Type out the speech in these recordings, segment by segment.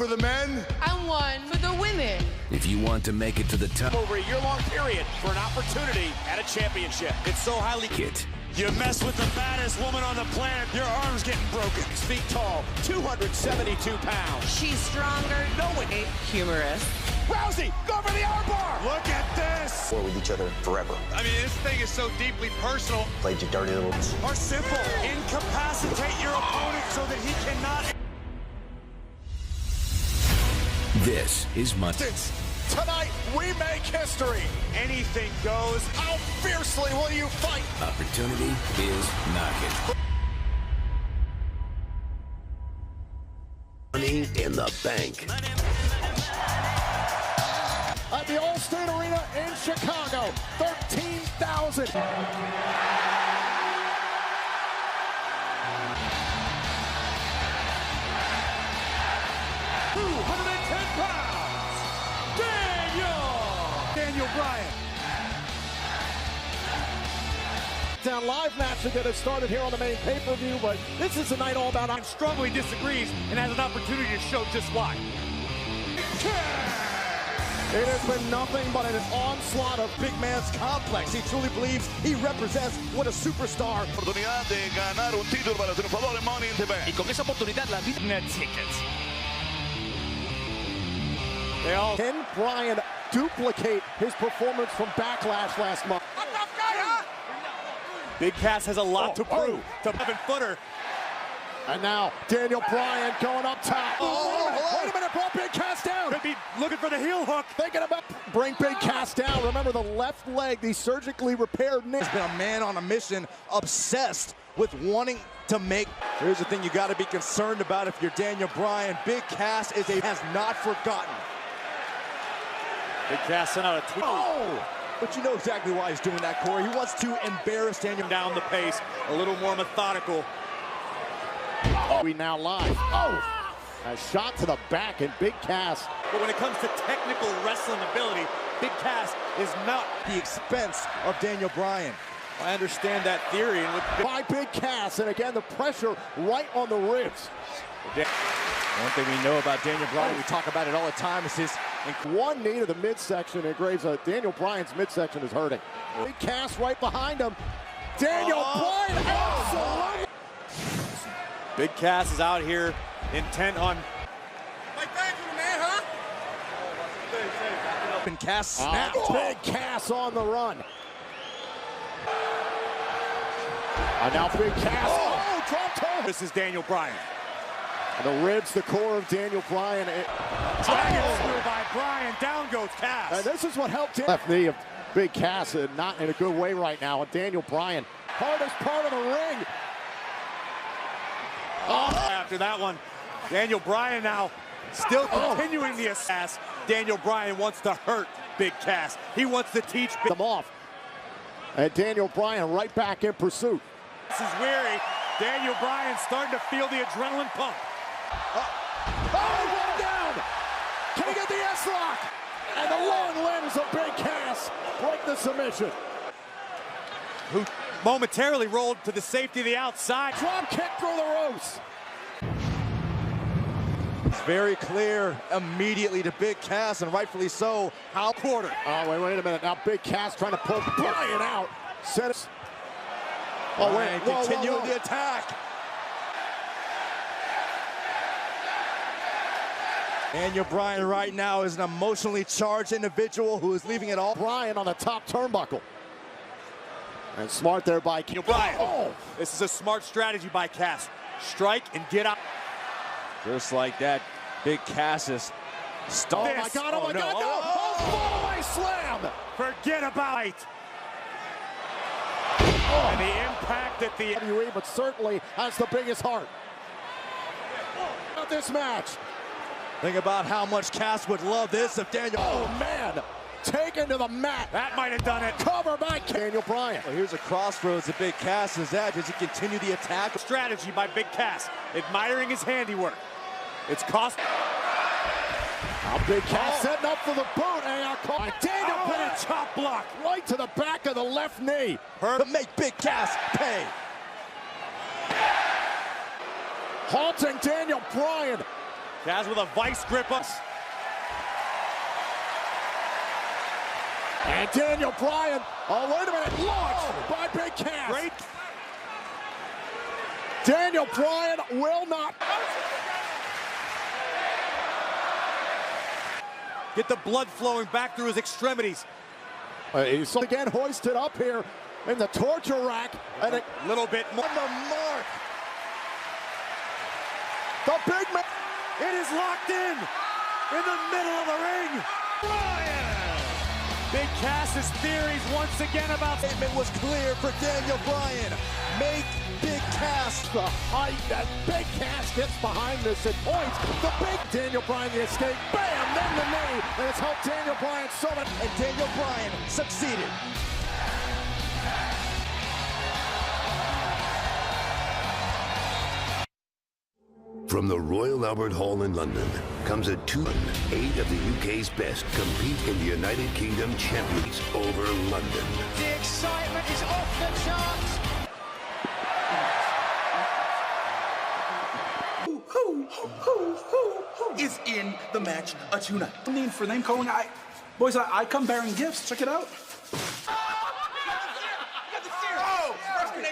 for the men. And one for the women. If you want to make it to the top, over a year-long period for an opportunity at a championship. It's so highly get. You mess with the baddest woman on the planet, your arm's getting broken. 6 feet tall, 272 pounds. She's stronger. No way. Humorous. Rousey, go for the armbar. Look at this. We're with each other forever. I mean, this thing is so deeply personal. Played you dirty little... Or simple. Incapacitate your opponent so that he cannot... This is my... Tonight, we make history. Anything goes. How fiercely will you fight? Opportunity is knocking. Money in the bank. At the Allstate Arena in Chicago, 13,000. 210 pounds, Daniel Bryan. Down live match to get it started here on the main pay-per-view, but this is a night all about... And strongly disagrees and has an opportunity to show just why. It has been nothing but an onslaught of Big man's complex. He truly believes he represents what a superstar. Oportunidad de ganar un título para el triunfador de Money in the Bank. Y con esa oportunidad la vida net tickets. They all... Can Bryan duplicate his performance from Backlash last month? Big Cass has a lot to prove to 7-footer. And now Daniel Bryan going up top. Wait a minute, brought Big Cass down. Could be looking for the heel hook. Thinking about bring Big Cass down. Remember the left leg, the surgically repaired knee. He's been a man on a mission, obsessed with wanting to make. Here's the thing you got to be concerned about if you're Daniel Bryan. Big Cass has not forgotten. Big Cass sent out a tweet. Oh! But you know exactly why he's doing that, Corey. He wants to embarrass Daniel. Down the pace, a little more methodical. We now live. Oh! A shot to the back and Big Cass. But when it comes to technical wrestling ability, Big Cass is not the expense of Daniel Bryan. I understand that theory. And with by Big Cass, and again, the pressure right on the ribs. One thing we know about Daniel Bryan, we talk about it all the time, is his one knee to the midsection, and Graves, Daniel Bryan's midsection is hurting. Big Cass right behind him. Daniel Bryan, absolutely. Big Cass is out here intent on... And Cass snaps. Big Cass on the run. And now Big Cass. Oh, drop toe. This is Daniel Bryan. And the ribs, the core of Daniel Bryan. Dragon screw by Bryan. Down goes Cass. And this is what helped him. Left knee of Big Cass, not in a good way right now. And Daniel Bryan, hardest part of the ring. After that one, Daniel Bryan now still continuing the assassin. Daniel Bryan wants to hurt Big Cass. He wants to teach them off. And Daniel Bryan right back in pursuit. This is weary. Daniel Bryan starting to feel the adrenaline pump. One down. Can he get the S-lock? And the long limbs of Big Cass break the submission. Who momentarily rolled to the safety of the outside. Drop kick through the ropes. It's very clear immediately to Big Cass, and rightfully so, how quarter. Oh, wait a minute. Now Big Cass trying to pull Bryan out. Set it. Oh, wait. Continue the attack. Daniel Bryan right now is an emotionally charged individual who is leaving it all. Bryan on the top turnbuckle. And smart there by Daniel Bryan. Oh. This is a smart strategy by Cass. Strike and get out. Just like that, Big Cass is Oh my God, oh my God, no! Oh, away slam! Forget about it. And the impact that the WWE, but certainly has the biggest heart. Not this match. Think about how much Cass would love this if Daniel... Oh, man! Taken to the mat. That might have done it. Cover by Daniel Bryan. Well, here's a crossroads that Big Cass is at. Does he continue the attack? Strategy by Big Cass, admiring his handiwork. It's cost. Now Big Cass setting up for the boot. And Daniel put a chop block right to the back of the left knee. To make Big Cass pay. Halting Daniel Bryan. Cass with a vice grip. And Daniel Bryan, oh wait a minute, launched by Big Cass. Great. Daniel Bryan will not. Get the blood flowing back through his extremities. He's again hoisted up here in the torture rack. And a little bit more. On the mark. The big man. It is locked in the middle of the ring. Big Cass's theories once again about Statement was clear for Daniel Bryan. Make Big Cass the height that Big Cass gets behind this at points. The big Daniel Bryan, the escape, bam, then the knee, and it's helped Daniel Bryan so much. And Daniel Bryan succeeded. From the Royal Albert Hall in London comes a 8 of the UK's best compete in the United Kingdom Champions over London. The excitement is off the charts. Who is in the match tonight? I mean, for name calling, boys, I come bearing gifts. Check it out.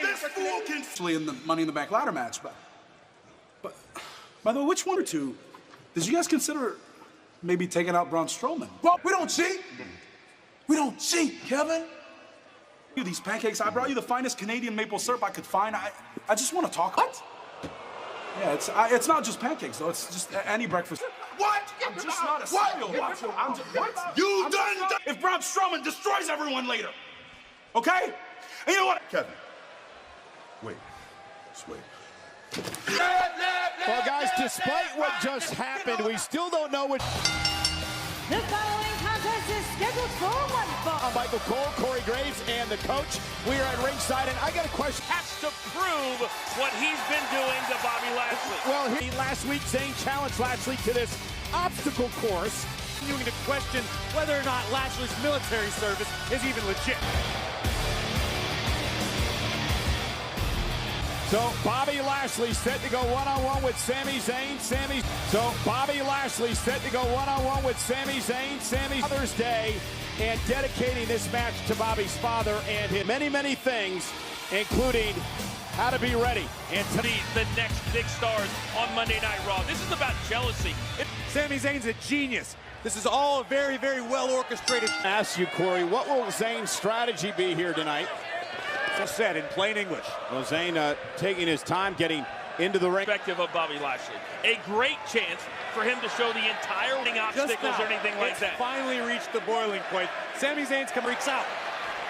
This fool can actually in the Money in the Bank ladder match, but by the way, which one or two did you guys consider maybe taking out Braun Strowman? Well, we don't cheat. We don't cheat, Kevin. These pancakes, I brought you the finest Canadian maple syrup I could find. I just want to talk. What? Yeah, it's not just pancakes though. It's just any breakfast. What? I'm just not a cereal watcher. What? You done? If Braun Strowman destroys everyone later, okay? And you know what, Kevin? Wait. Just wait. Well, guys, despite what just happened, we still don't know what. The following contest is scheduled for one fall. Michael Cole, Corey Graves, and the coach. We are at ringside, and I got a question. Has to prove what he's been doing to Bobby Lashley. Well, last week, Zayn challenged Lashley to this obstacle course. Continuing to question whether or not Lashley's military service is even legit. So Bobby Lashley set to go one-on-one with Sami Zayn. So Bobby Lashley set to go one-on-one with Sami Zayn. Father's Day, and dedicating this match to Bobby's father and his many things, including how to be ready And to be the next big stars on Monday Night Raw. This is about jealousy. Sami Zayn's a genius. This is all very well orchestrated. Ask you, Corey, what will Zayn's strategy be here tonight? As I said, in plain English. Well, Zayn taking his time getting into the ring. Perspective of Bobby Lashley. A great chance for him to show the entire ring obstacles or anything like that. Finally reached the boiling point. Sami Zayn's reeks out.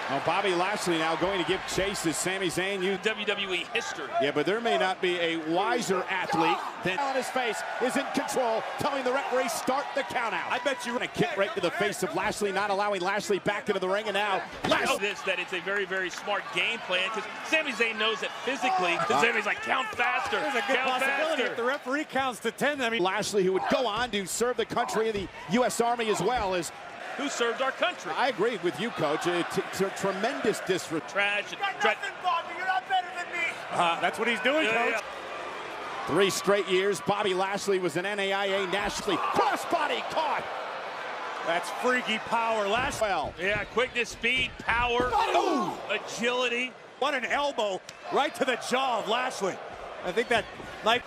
Well, Bobby Lashley now going to give chase as Sami Zayn used WWE history. Yeah, but there may not be a wiser athlete than on his face is in control, telling the referee start the count out. I bet you're going to kick right to the face of Lashley, not allowing Lashley back into the ring, and now Lashley. That it's a very smart game plan, because Sami Zayn knows that physically, Sami's like, count faster. There's a good possibility if the referee counts to 10. I mean, Lashley, who would go on to serve the country in the U.S. Army as well as who served our country. I agree with you, Coach. It's a tremendous disrespect. Trash. Bobby, you're not better than me. That's what he's doing, Coach. Yeah. 3 straight years, Bobby Lashley was an NAIA nationally. Crossbody caught. That's freaky power. Well. Yeah, quickness, speed, power, agility. What an elbow right to the jaw of Lashley. I think that like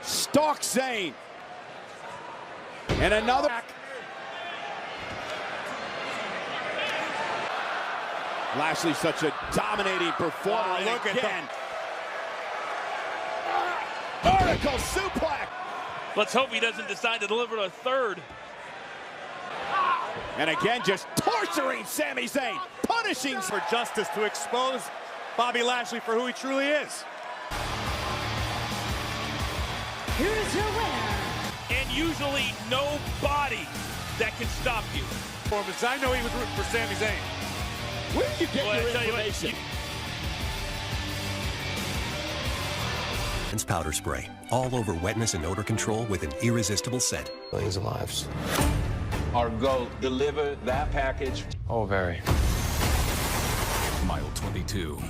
stalks Zayn. And another. Lashley's such a dominating performer. Look again. Vertical suplex. Let's hope he doesn't decide to deliver a third. And again, just torturing Sami Zayn, punishing for justice to expose Bobby Lashley for who he truly is. Here's your winner. And usually nobody that can stop you. I know he was rooting for Sami Zayn. Where do you get your information? Powder spray, all over wetness and odor control with an irresistible scent. Millions of lives. Our goal, deliver that package. Oh, very. Mile 22.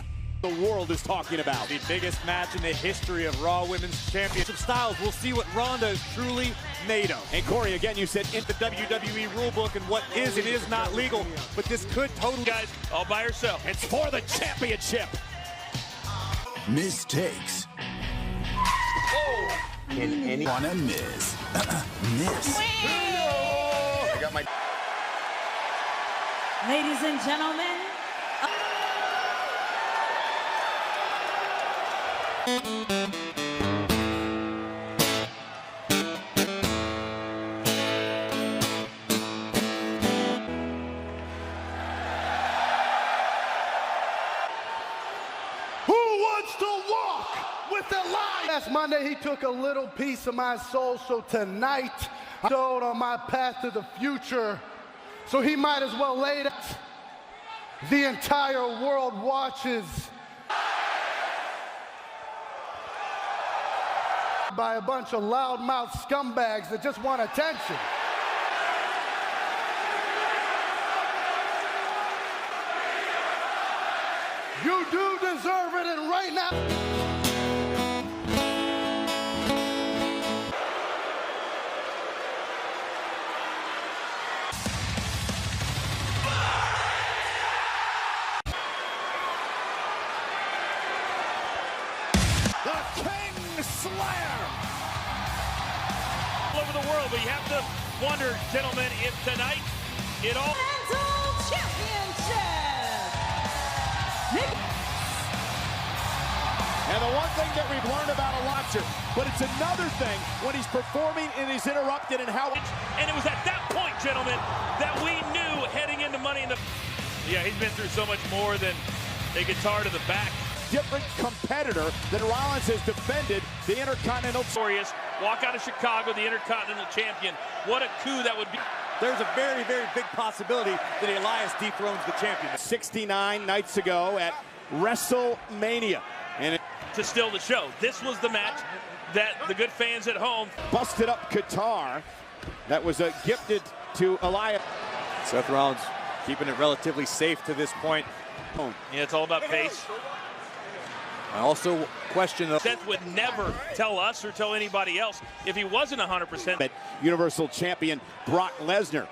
the world is talking about. The biggest match in the history of Raw Women's Championship styles. We'll see what Ronda is truly made of. And Corey, again, you said In the WWE rulebook and what is and is not legal, but this could totally... Guys, all by herself. it's for the championship. Mistakes. In any Wanna miss. Miss. I got my... Ladies and gentlemen, Who wants to walk with the lion? Last Monday, he took a little piece of my soul, so tonight, I'm on my path to the future. So he might as well lay it. The entire world watches. By a bunch of loudmouth scumbags that just want attention. You do deserve it, and right now... All over the world, but you have to wonder, gentlemen, if tonight it all... Mental Championship! And the one thing that we've learned about Alonso, but it's another thing when he's performing and he's interrupted and how... And it was at that point, gentlemen, that we knew heading into Money in the... Yeah, he's been through so much more than a guitar to the back. Different competitor than Rollins has defended the Intercontinental. Glorious. Walk out of Chicago, the Intercontinental Champion. What a coup that would be. There's a very, very big possibility that Elias dethrones the champion. 69 nights ago at WrestleMania. And to still the show. This was the match that the good fans at home busted up Qatar. That was gifted to Elias. Seth Rollins keeping it relatively safe to this point. Yeah, it's all about pace. I also question... Seth would never tell us or tell anybody else if he wasn't 100%. Universal Champion Brock Lesnar.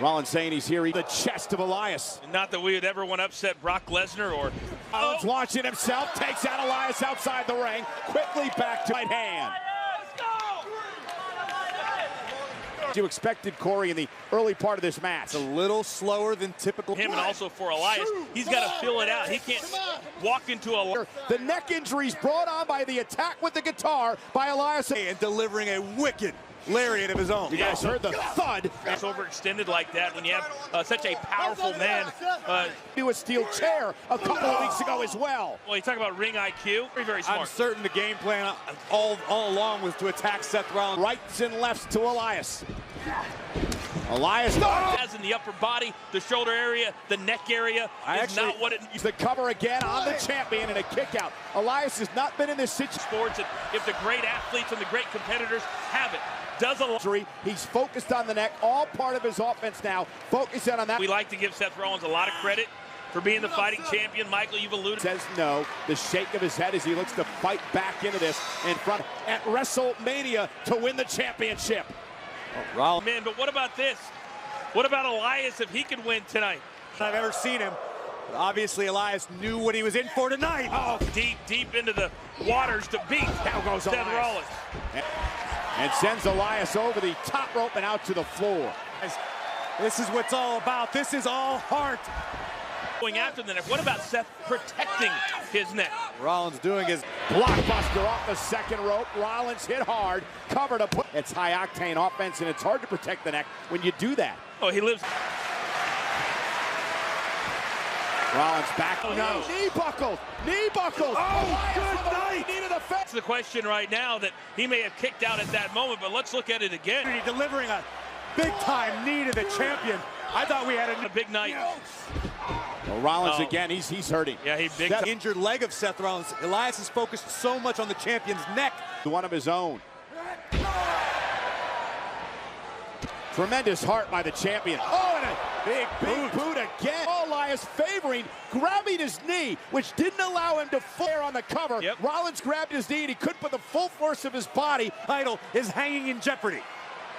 Rollins saying he's here. The chest of Elias. Not that we would ever want to upset Brock Lesnar or... Rollins launching himself, takes out Elias outside the ring. Quickly back to right hand. You expected, Corey, in the early part of this match. It's a little slower than typical. Him and also for Elias, he's got to fill it out. He can't walk into a... The neck injuries brought on by the attack with the guitar by Elias. And delivering a wicked lariat of his own. You guys heard the thud. It's overextended like that when you have such a powerful man. To a steel chair a couple of weeks ago as well. Well, you talk about ring IQ. Very, very smart. I'm certain the game plan all along was to attack Seth Rollins. Rights and lefts to Elias. Elias has in the upper body, the shoulder area, the neck area is not what it needs. The cover again on the champion and a kick out. Elias has not been in this situation. Sports, if the great athletes and the great competitors have it, does a lot. He's focused on the neck, all part of his offense now. Focusing on that. We like to give Seth Rollins a lot of credit for being the fighting champion. Michael, you've alluded. Says no. The shake of his head as he looks to fight back into this in front at WrestleMania to win the championship. Oh, Rollins. Man, but what about this? What about Elias if he could win tonight? I've ever seen him. But obviously, Elias knew what he was in for tonight. Oh, deep into the waters to beat. Now goes Seth Elias. Rollins. And sends Elias over the top rope and out to the floor. This is what's all about. This is all heart. Going after the neck. What about Seth protecting his neck? Rollins doing his blockbuster off the second rope. Rollins hit hard, cover to put. It's high octane offense, and it's hard to protect the neck when you do that. Oh, he lives. Rollins back. Oh, no. Knee buckled. Knee buckled. Oh, good night. Knee to the face. It's the question right now that he may have kicked out at that moment, but let's look at it again. Delivering a big-time knee to the champion. I thought we had a big night. Well, Rollins again, he's hurting. Yeah, he big. That injured leg of Seth Rollins. Elias is focused so much on the champion's neck. One of his own. Tremendous heart by the champion. Oh, and a big boot again. All Elias Elias favoring, grabbing his knee, which didn't allow him to flare on the cover. Yep. Rollins grabbed his knee and he couldn't put the full force of his body. Title is hanging in jeopardy.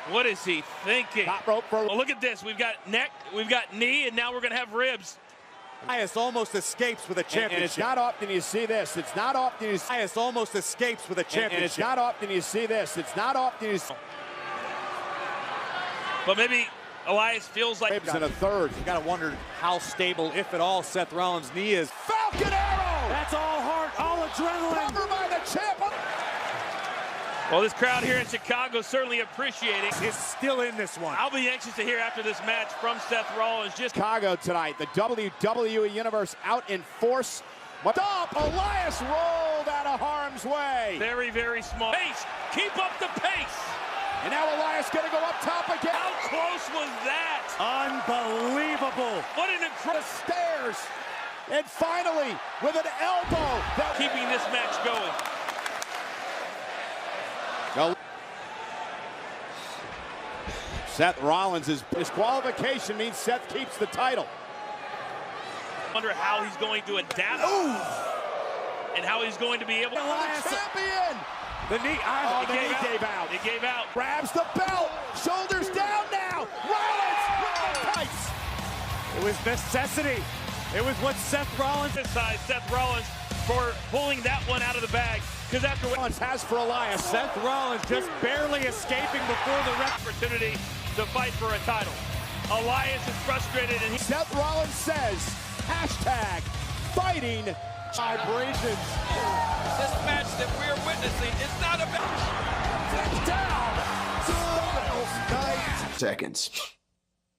What is he thinking? Top rope for... Well, look at this. We've got neck, we've got knee, and now we're going to have ribs. Elias almost escapes with a championship. And it's not often you see this. It's not often you see... Elias almost escapes with a championship. And it's not often you see this. It's not often you see... But maybe Elias feels like... Ribs in a third. You got to wonder how stable, if at all, Seth Rollins' knee is. Falcon Arrow! That's all heart, all adrenaline. Covered by the champ. Well, this crowd here in Chicago certainly appreciating. Is still in this one. I'll be anxious to hear after this match from Seth Rollins. Just Chicago tonight. The WWE Universe out in force. Stop! Elias rolled out of harm's way. very, very small. Pace. Keep up the pace. And now Elias going to go up top again. How close was that? Unbelievable. What an incredible Stairs. And finally, with an elbow. That keeping this match going. No. Seth Rollins' disqualification means Seth keeps the title. Wonder how he's going to adapt. And how he's going to be able to... Elias, champion! The knee, gave out. It gave out. Grabs the belt. Shoulders down now. Rollins with the tights. It was necessity. It was what Seth Rollins... Seth Rollins for pulling that one out of the bag. Because after what Rollins has for Elias, Seth Rollins just barely escaping before the opportunity to fight for a title. Elias is frustrated and Seth Rollins says, hashtag fighting vibrations. This match that we're witnessing is not about Down. Seconds.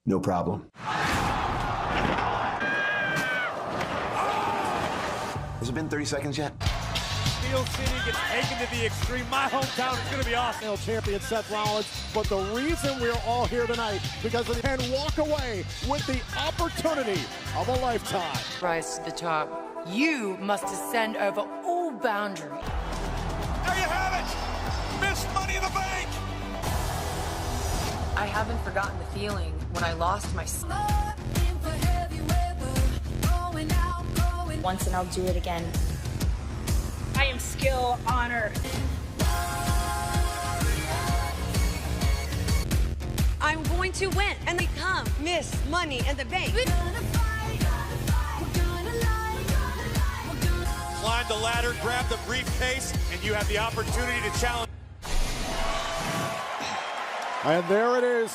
No problem. Has it been 30 seconds yet? Steel City gets taken to the extreme. My hometown is going to be awesome. Champion Seth Rollins, but the reason we're all here tonight because they can walk away with the opportunity of a lifetime. Rise to the top. You must ascend over all boundaries. There you have it! Missed Money in the Bank! I haven't forgotten the feeling when I lost my son. Once and I'll do it again. I am skill, honor. I'm going to win and become Miss Money in the Bank. Climb the ladder, grab the briefcase, and you have the opportunity to challenge. And there it is.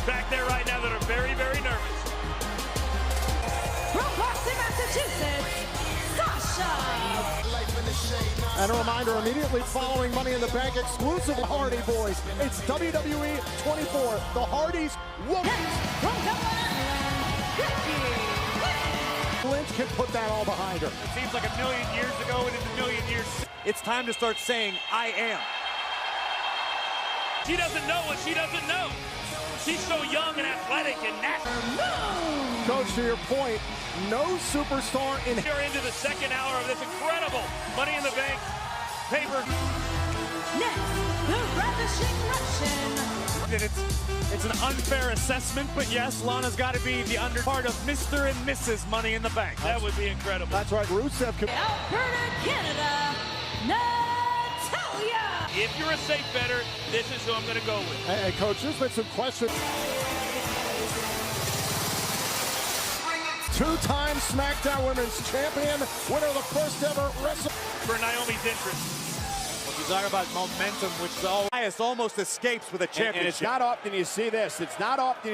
back there right now that are very, very nervous. From Boston, Massachusetts, Sasha. And a reminder, immediately following Money in the Bank exclusive Hardy Boys, it's WWE 24, the Hardys Woman. From Dublin, Becky Lynch can put that all behind her. It seems like a million years ago, and in a million years, it's time to start saying, I am. She doesn't know what she doesn't know. She's so young and athletic and natural. Coach, to your point, no superstar in... We're into the second hour of this incredible Money in the Bank paper. Next, the Ravishing Russian. It's an unfair assessment, but yes, Lana's got to be the under part of Mr. and Mrs. Money in the Bank. That would be incredible. That's right, Rusev could... Alberta, Canada, Natalya. If you're a safe better, this is who I'm going to go with. Hey, Coach, there's been some questions. Two-time SmackDown Women's Champion, winner of the first ever Wrestle... For Naomi's interest. Well, you talk about momentum, which almost escapes with a championship. And it's not often you see this. It's not often